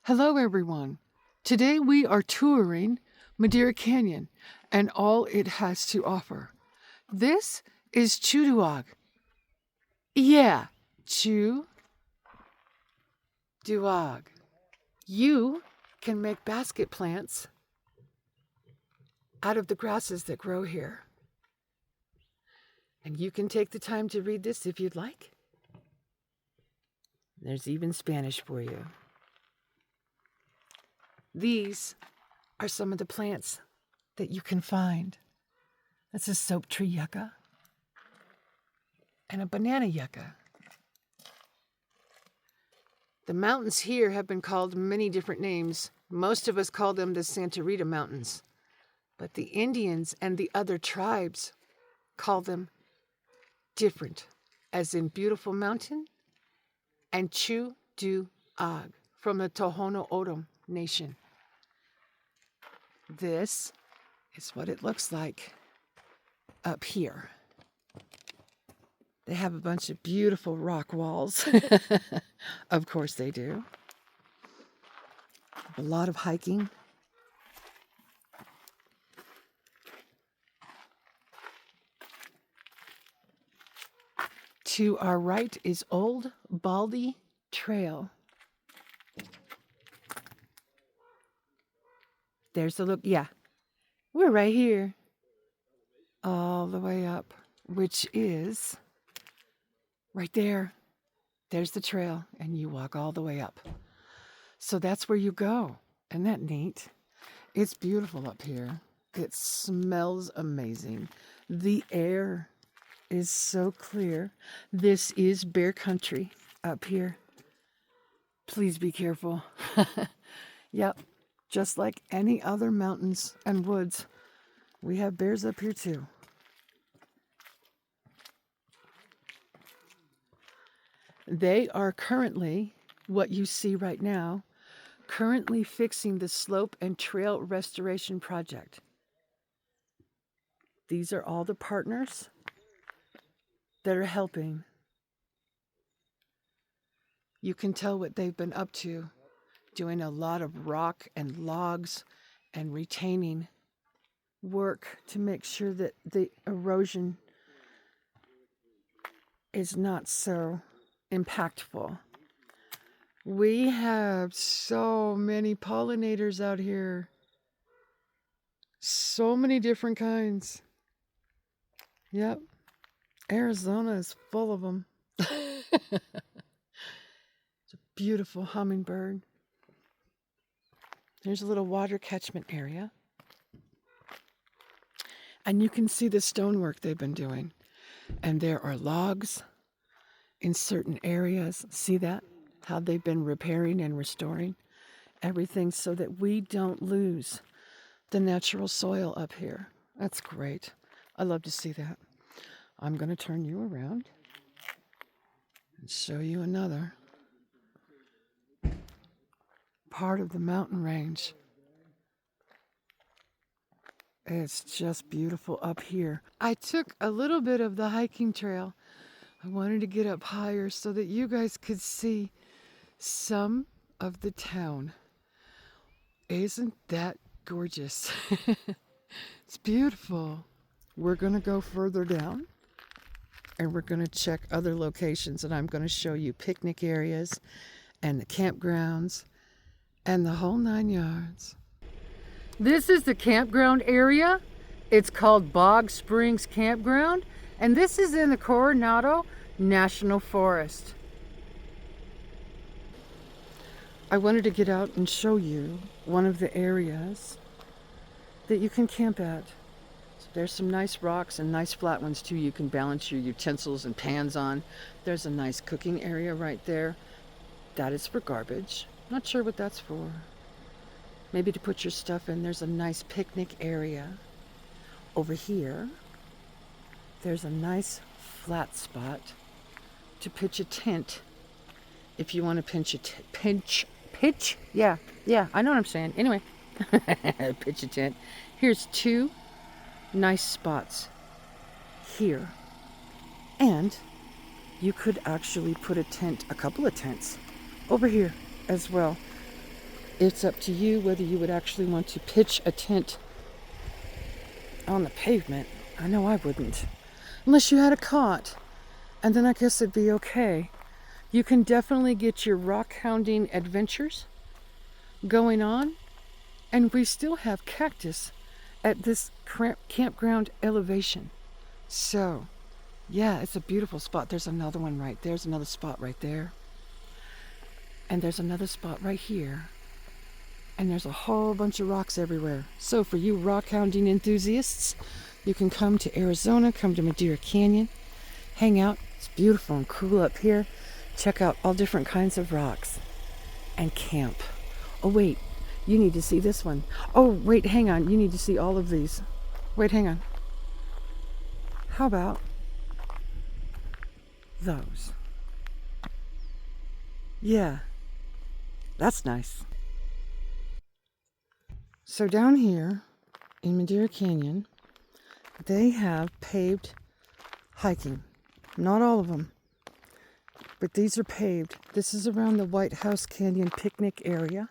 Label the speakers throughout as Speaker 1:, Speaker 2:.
Speaker 1: Hello, everyone. Today we are touring Madera Canyon and all it has to offer. This is Chuduag. Yeah, Chuduag. You can make basket plants out of the grasses that grow here. And you can take the time to read this if you'd like. There's even Spanish for you. These are some of the plants that you can find. That's a soap tree yucca and a banana yucca. The mountains here have been called many different names. Most of us call them the Santa Rita Mountains, but the Indians and the other tribes call them different, as in Beautiful Mountain and Chuduag from the Tohono O'odham Nation. This is what it looks like up here. They have a bunch of beautiful rock walls. Of course they do. A lot of hiking. To our right is Old Baldy Trail. There's the look. Yeah, we're right here. All the way up, which is right there. There's the trail, and you walk all the way up. So that's where you go. Isn't that neat? It's beautiful up here. It smells amazing. The air is so clear. This is bear country up here. Please be careful. Yep, just like any other mountains and woods, we have bears up here too. They are currently, what you see right now, currently fixing the slope and trail restoration project. These are all the partners that are helping. You can tell what they've been up to, doing a lot of rock and logs and retaining work to make sure that the erosion is not so impactful. We have so many pollinators out here. So many different kinds. Yep. Arizona is full of them. It's a beautiful hummingbird. There's a little water catchment area. And you can see the stonework they've been doing. And there are logs in certain areas. See that? How they've been repairing and restoring everything so that we don't lose the natural soil up here. That's great. I love to see that. I'm going to turn you around and show you another part of the mountain range. It's just beautiful up here. I took a little bit of the hiking trail. I wanted to get up higher so that you guys could see some of the town. Isn't that gorgeous? It's beautiful. We're going to go further down and we're going to check other locations, and I'm going to show you picnic areas and the campgrounds and the whole 9 yards. This is the campground area. It's called Bog Springs Campground, and this is in the Coronado National Forest. I wanted to get out and show you one of the areas that you can camp at. So there's some nice rocks and nice flat ones too. You can balance your utensils and pans on. There's a nice cooking area right there. That is for garbage. Not sure what that's for. Maybe to put your stuff in. There's a nice picnic area. Over here, there's a nice flat spot to pitch a tent. If you want to pitch? Yeah, I know what I'm saying. Anyway, pitch a tent. Here's 2 nice spots here. And you could actually put a couple of tents over here as well. It's up to you whether you would actually want to pitch a tent on the pavement. I know I wouldn't. Unless you had a cot. And then I guess it'd be okay. You can definitely get your rock hounding adventures going on. And we still have cactus at this campground elevation. So, yeah, it's a beautiful spot. There's another one right there. There's another spot right there. And there's another spot right here. And there's a whole bunch of rocks everywhere. So for you rock hounding enthusiasts, you can come to Arizona, come to Madera Canyon, hang out. It's beautiful and cool up here. Check out all different kinds of rocks and camp. Oh, wait, you need to see this one. Oh, wait, hang on. You need to see all of these. Wait, hang on. How about those? Yeah, that's nice. So down here in Madera Canyon, they have paved hiking. Not all of them, but these are paved. This is around the White House Canyon picnic area.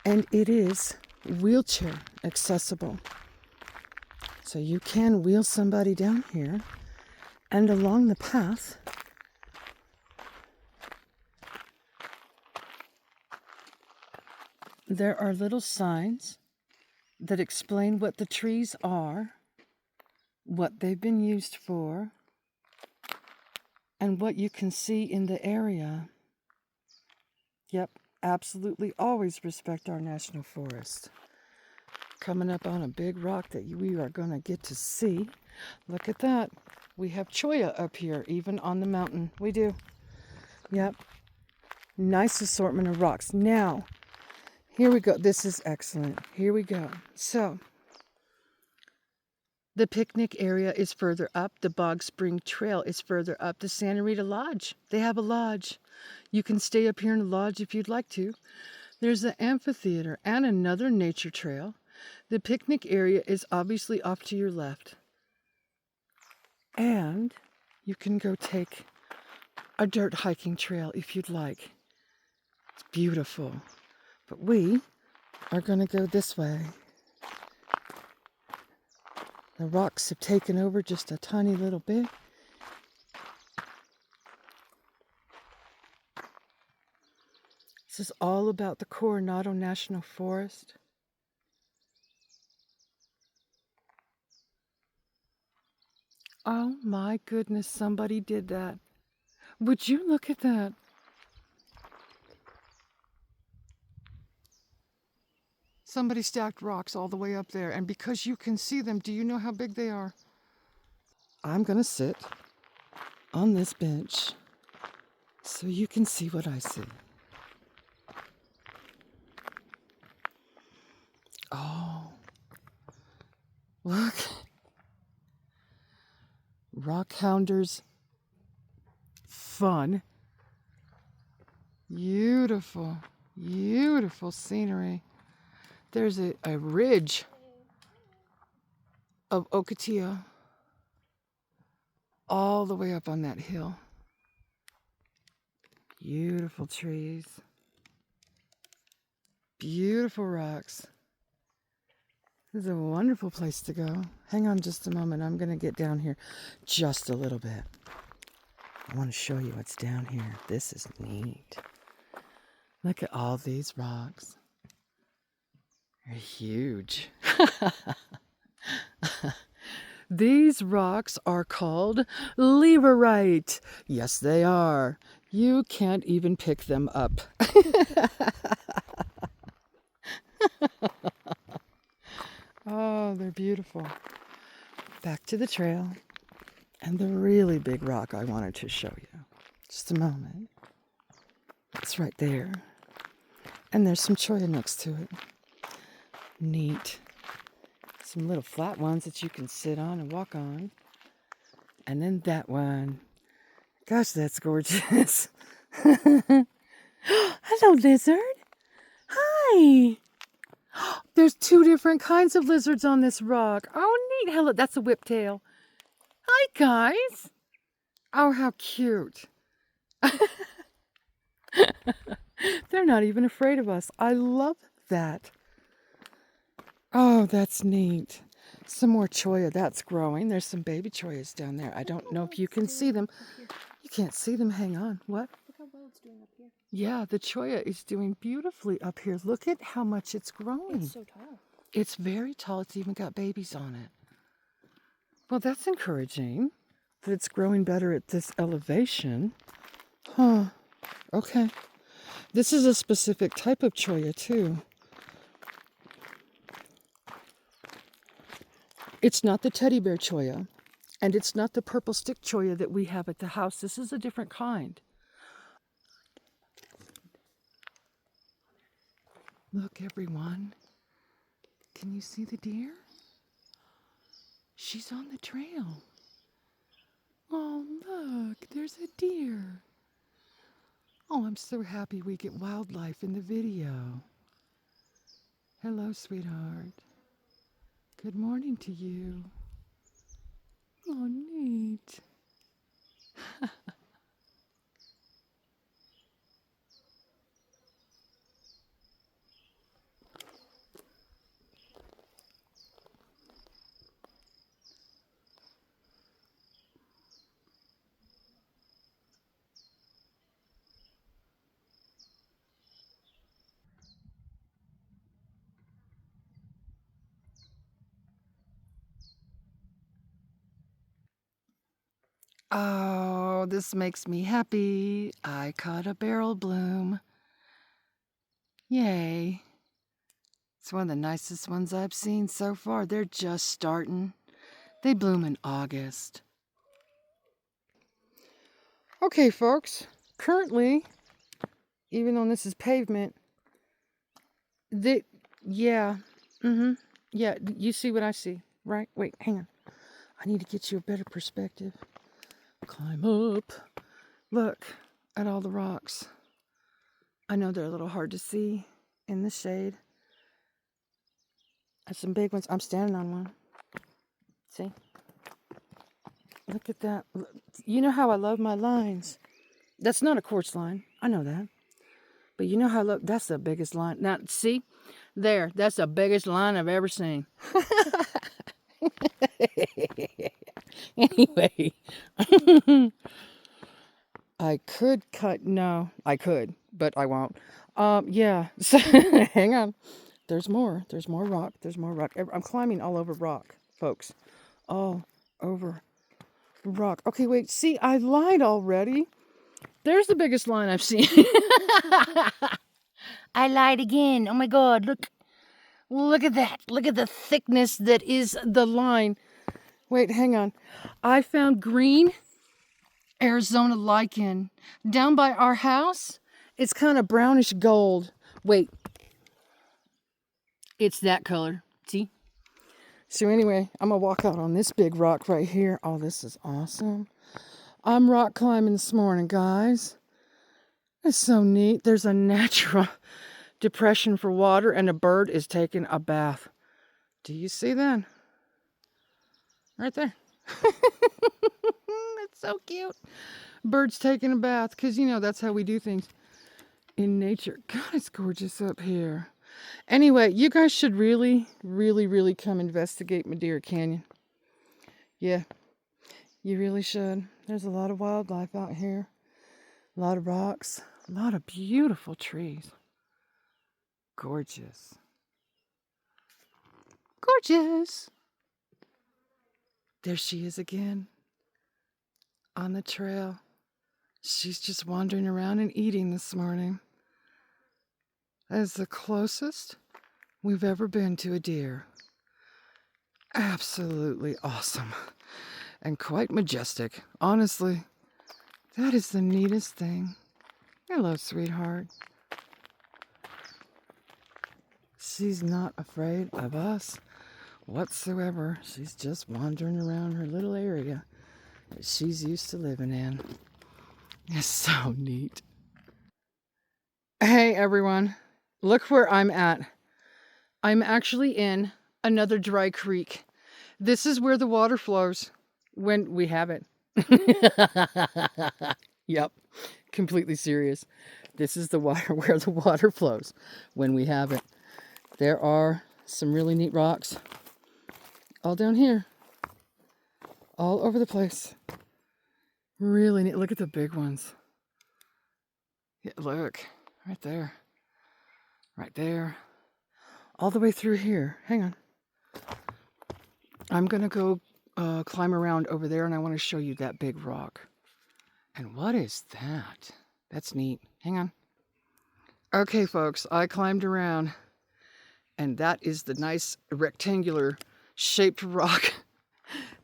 Speaker 1: And it is wheelchair accessible. So you can wheel somebody down here, and along the path there are little signs that explain what the trees are, what they've been used for, and what you can see in the area. Yep, absolutely always respect our national forest. Coming up on a big rock that we are going to get to see. Look at that. We have cholla up here, even on the mountain. We do. Yep. Nice assortment of rocks. Now, here we go. This is excellent. Here we go. So, the picnic area is further up. The Bog Spring Trail is further up. The Santa Rita Lodge. They have a lodge. You can stay up here in the lodge if you'd like to. There's an amphitheater and another nature trail. The picnic area is obviously off to your left. And you can go take a dirt hiking trail if you'd like. It's beautiful. But we are going to go this way. The rocks have taken over just a tiny little bit. This is all about the Coronado National Forest. Oh my goodness, somebody did that. Would you look at that? Somebody stacked rocks all the way up there, and because you can see them, do you know how big they are? I'm going to sit on this bench so you can see what I see. Oh, look. Rock hounders fun. Beautiful, beautiful scenery. There's a ridge of Ocotillo all the way up on that hill. Beautiful trees. Beautiful rocks. This is a wonderful place to go. Hang on just a moment. I'm going to get down here just a little bit. I want to show you what's down here. This is neat. Look at all these rocks. They're huge. These rocks are called leverite. Yes, they are. You can't even pick them up. Oh, they're beautiful. Back to the trail and the really big rock I wanted to show you. Just a moment. It's right there. And there's some cholla next to it. Neat. Some little flat ones that you can sit on and walk on. And then that one. Gosh, that's gorgeous. Hello, lizard. Hi. There's two different kinds of lizards on this rock. Oh, neat. Hello, that's a whiptail. Hi, guys. Oh, how cute. They're not even afraid of us. I love that. Oh, that's neat. Some more cholla, that's growing. There's some baby chollas down there. I don't know if you can see them. You can't see them. Hang on. What?
Speaker 2: Look how well it's doing up here.
Speaker 1: Yeah, the cholla is doing beautifully up here. Look at how much it's growing.
Speaker 2: It's so tall.
Speaker 1: It's very tall. It's even got babies on it. Well, that's encouraging that it's growing better at this elevation. Huh. Okay. This is a specific type of cholla, too. It's not the teddy bear cholla, and it's not the purple stick cholla that we have at the house. This is a different kind. Look, everyone. Can you see the deer? She's on the trail. Oh, look, there's a deer. Oh, I'm so happy we get wildlife in the video. Hello, sweetheart. Good morning to you. Oh, neat. Oh, this makes me happy. I caught a barrel bloom. Yay. It's one of the nicest ones I've seen so far. They're just starting. They bloom in August. Okay, folks. Currently, even though this is pavement, yeah, yeah, you see what I see, right? Wait, hang on. I need to get you a better perspective. Climb up. Look at all the rocks. I know they're a little hard to see in the shade. There's some big ones. I'm standing on one. See? Look at that. You know how I love my lines. That's not a quartz line. I know that. But you know how I love... That's the biggest line. Now, see? There. That's the biggest line I've ever seen. Anyway. I could cut... No, I could. But I won't. Yeah. So, hang on. There's more. There's more rock. There's more rock. I'm climbing all over rock, folks. All over rock. Okay, wait. See, I lied already. There's the biggest line I've seen. I lied again. Oh my God. Look at that. Look at the thickness that is the line. Wait, hang on. I found green Arizona lichen down by our house. It's kind of brownish gold. Wait. It's that color. See? So anyway, I'm going to walk out on this big rock right here. Oh, this is awesome. I'm rock climbing this morning, guys. It's so neat. There's a natural depression for water, and a bird is taking a bath. Do you see that? Right there. That's so cute. Bird's taking a bath, because, you know, that's how we do things in nature. God, it's gorgeous up here. Anyway, you guys should really, really, really come investigate Madera Canyon. Yeah, you really should. There's a lot of wildlife out here. A lot of rocks. A lot of beautiful trees. Gorgeous. Gorgeous. There she is again. On the trail. She's just wandering around and eating this morning. That is the closest we've ever been to a deer. Absolutely awesome. And quite majestic. Honestly, that is the neatest thing. Hello, sweetheart. She's not afraid of us whatsoever. She's just wandering around her little area that she's used to living in. It's so neat. Hey, everyone. Look where I'm at. I'm actually in another dry creek. This is where the water flows when we have it. Yep. Completely serious. This is the water where the water flows when we have it. There are some really neat rocks all down here, all over the place. Really neat. Look at the big ones. Yeah, look, right there, right there, all the way through here. Hang on. I'm gonna go climb around over there, and I want to show you that big rock. And what is that? That's neat. Hang on. Okay, folks, I climbed around, and that is the nice rectangular shaped rock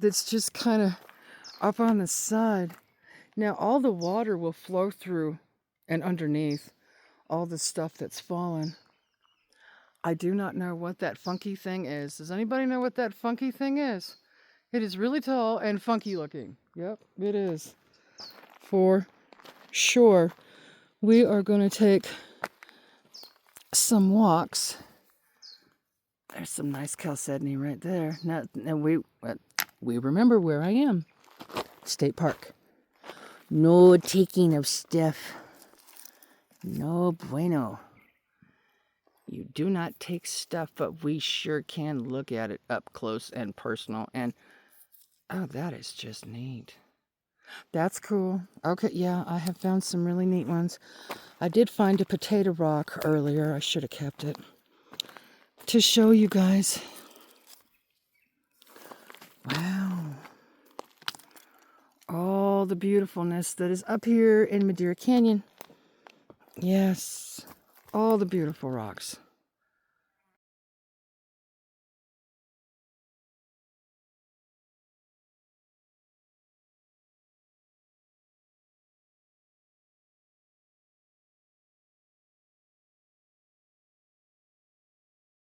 Speaker 1: that's just kind of up on the side. Now, all the water will flow through and underneath all the stuff that's fallen. I do not know what that funky thing is. Does anybody know what that funky thing is? It is really tall and funky looking. Yep, it is. For sure. We are going to take some walks. There's some nice chalcedony right there. Now we remember where I am. State Park. No taking of stuff. No bueno. You do not take stuff, but we sure can look at it up close and personal. And, oh, that is just neat. That's cool. Okay, yeah, I have found some really neat ones. I did find a potato rock earlier. I should have kept it to show you guys. Wow. All the beautifulness that is up here in Madera Canyon. Yes, all the beautiful rocks.